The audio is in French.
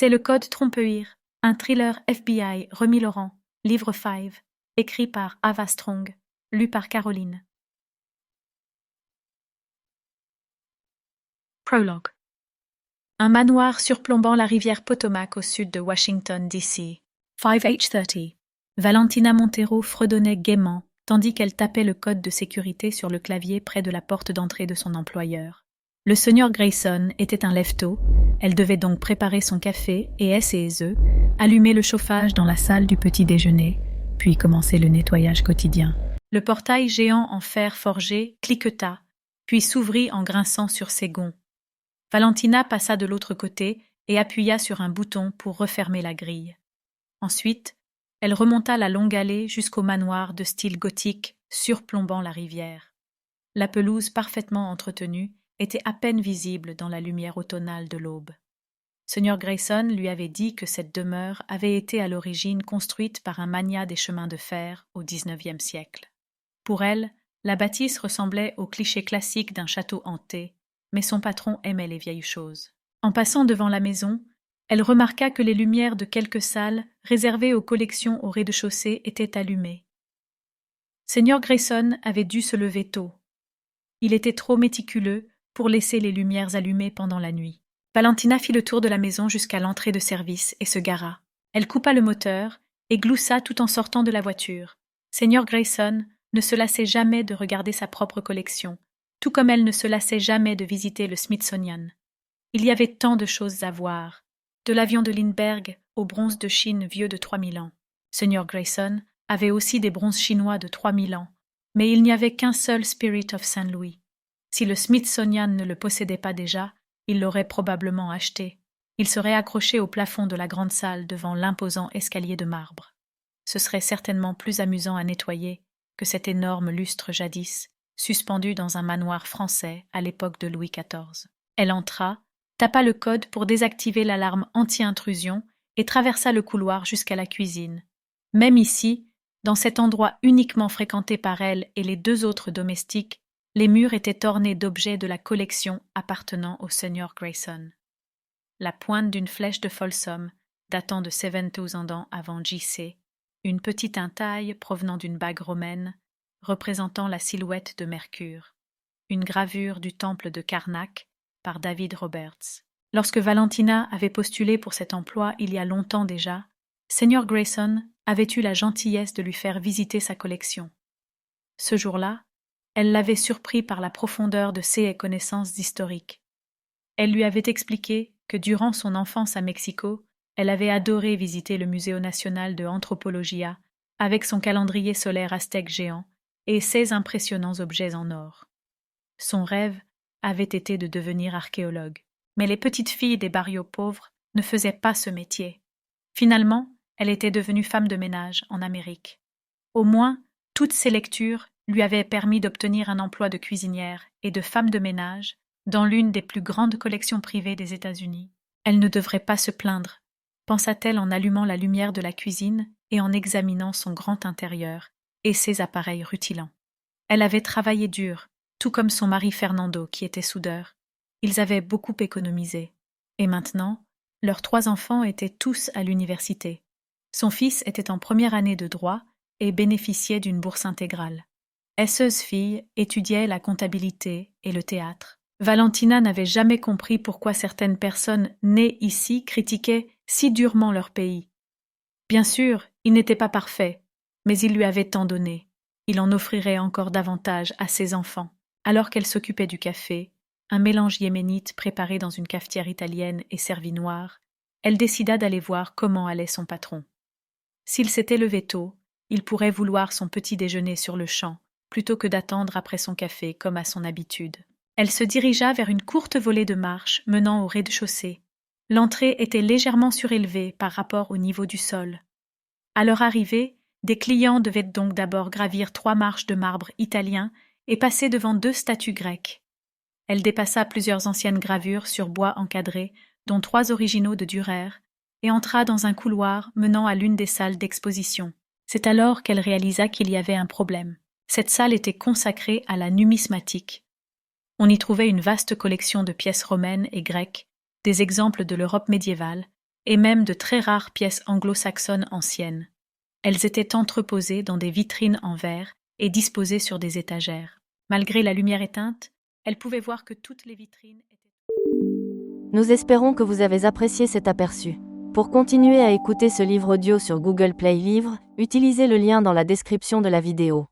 C'est le code Trompehuir, un thriller FBI Remy Laurent, livre 5, écrit par Ava Strong, lu par Caroline. Prologue. Un manoir surplombant la rivière Potomac au sud de Washington, D.C. 5H30. Valentina Montero fredonnait gaiement, tandis qu'elle tapait le code de sécurité sur le clavier près de la porte d'entrée de son employeur. Le seigneur Grayson était un lève-tôt, elle devait donc préparer son café et ses œufs, allumer le chauffage dans la salle du petit déjeuner, puis commencer le nettoyage quotidien. Le portail géant en fer forgé cliqueta, puis s'ouvrit en grinçant sur ses gonds. Valentina passa de l'autre côté et appuya sur un bouton pour refermer la grille. Ensuite, elle remonta la longue allée jusqu'au manoir de style gothique surplombant la rivière. La pelouse parfaitement entretenue était à peine visible dans la lumière automnale de l'aube. Seigneur Grayson lui avait dit que cette demeure avait été à l'origine construite par un magnat des chemins de fer au XIXe siècle. Pour elle, la bâtisse ressemblait au cliché classique d'un château hanté, mais son patron aimait les vieilles choses. En passant devant la maison, elle remarqua que les lumières de quelques salles réservées aux collections au rez-de-chaussée étaient allumées. Seigneur Grayson avait dû se lever tôt. Il était trop méticuleux pour laisser les lumières allumées pendant la nuit. Valentina fit le tour de la maison jusqu'à l'entrée de service et se gara. Elle coupa le moteur et gloussa tout en sortant de la voiture. Seigneur Grayson ne se lassait jamais de regarder sa propre collection, tout comme elle ne se lassait jamais de visiter le Smithsonian. Il y avait tant de choses à voir, de l'avion de Lindbergh au bronze de Chine vieux de 3000 ans. Seigneur Grayson avait aussi des bronzes chinois de 3000 ans, mais il n'y avait qu'un seul Spirit of St. Louis. Si le Smithsonian ne le possédait pas déjà, il l'aurait probablement acheté. Il serait accroché au plafond de la grande salle devant l'imposant escalier de marbre. Ce serait certainement plus amusant à nettoyer que cet énorme lustre jadis, suspendu dans un manoir français à l'époque de Louis XIV. Elle entra, tapa le code pour désactiver l'alarme anti-intrusion et traversa le couloir jusqu'à la cuisine. Même ici, dans cet endroit uniquement fréquenté par elle et les deux autres domestiques, les murs étaient ornés d'objets de la collection appartenant au seigneur Grayson. La pointe d'une flèche de Folsom, datant de 7000 ans avant J.C., une petite entaille provenant d'une bague romaine, représentant la silhouette de Mercure, une gravure du temple de Karnak par David Roberts. Lorsque Valentina avait postulé pour cet emploi il y a longtemps déjà, seigneur Grayson avait eu la gentillesse de lui faire visiter sa collection. Ce jour-là, elle l'avait surpris par la profondeur de ses connaissances historiques. Elle lui avait expliqué que durant son enfance à Mexico, elle avait adoré visiter le Museo national de Anthropologia avec son calendrier solaire aztèque géant et ses impressionnants objets en or. Son rêve avait été de devenir archéologue, mais les petites filles des barrios pauvres ne faisaient pas ce métier. Finalement, elle était devenue femme de ménage en Amérique. Au moins, toutes ses lectures lui avaient permis d'obtenir un emploi de cuisinière et de femme de ménage dans l'une des plus grandes collections privées des États-Unis. Elle ne devrait pas se plaindre, pensa-t-elle en allumant la lumière de la cuisine et en examinant son grand intérieur et ses appareils rutilants. Elle avait travaillé dur, tout comme son mari Fernando qui était soudeur. Ils avaient beaucoup économisé. Et maintenant, leurs 3 enfants étaient tous à l'université. Son fils était en première année de droit et bénéficiait d'une bourse intégrale. Esseuse fille étudiait la comptabilité et le théâtre. Valentina n'avait jamais compris pourquoi certaines personnes nées ici critiquaient si durement leur pays. Bien sûr, il n'était pas parfait, mais il lui avait tant donné. Il en offrirait encore davantage à ses enfants. Alors qu'elle s'occupait du café, un mélange yéménite préparé dans une cafetière italienne et servi noir, elle décida d'aller voir comment allait son patron. S'il s'était levé tôt, il pourrait vouloir son petit déjeuner sur le champ, plutôt que d'attendre après son café comme à son habitude. Elle se dirigea vers une courte volée de marche menant au rez-de-chaussée. L'entrée était légèrement surélevée par rapport au niveau du sol. À leur arrivée, des clients devaient donc d'abord gravir 3 marches de marbre italien et passer devant 2 statues grecques. Elle dépassa plusieurs anciennes gravures sur bois encadré, dont 3 originaux de Dürer, et entra dans un couloir menant à l'une des salles d'exposition. C'est alors qu'elle réalisa qu'il y avait un problème. Cette salle était consacrée à la numismatique. On y trouvait une vaste collection de pièces romaines et grecques, des exemples de l'Europe médiévale, et même de très rares pièces anglo-saxonnes anciennes. Elles étaient entreposées dans des vitrines en verre et disposées sur des étagères. Malgré la lumière éteinte, elle pouvait voir que toutes les vitrines étaient... Nous espérons que vous avez apprécié cet aperçu. Pour continuer à écouter ce livre audio sur Google Play Livres, utilisez le lien dans la description de la vidéo.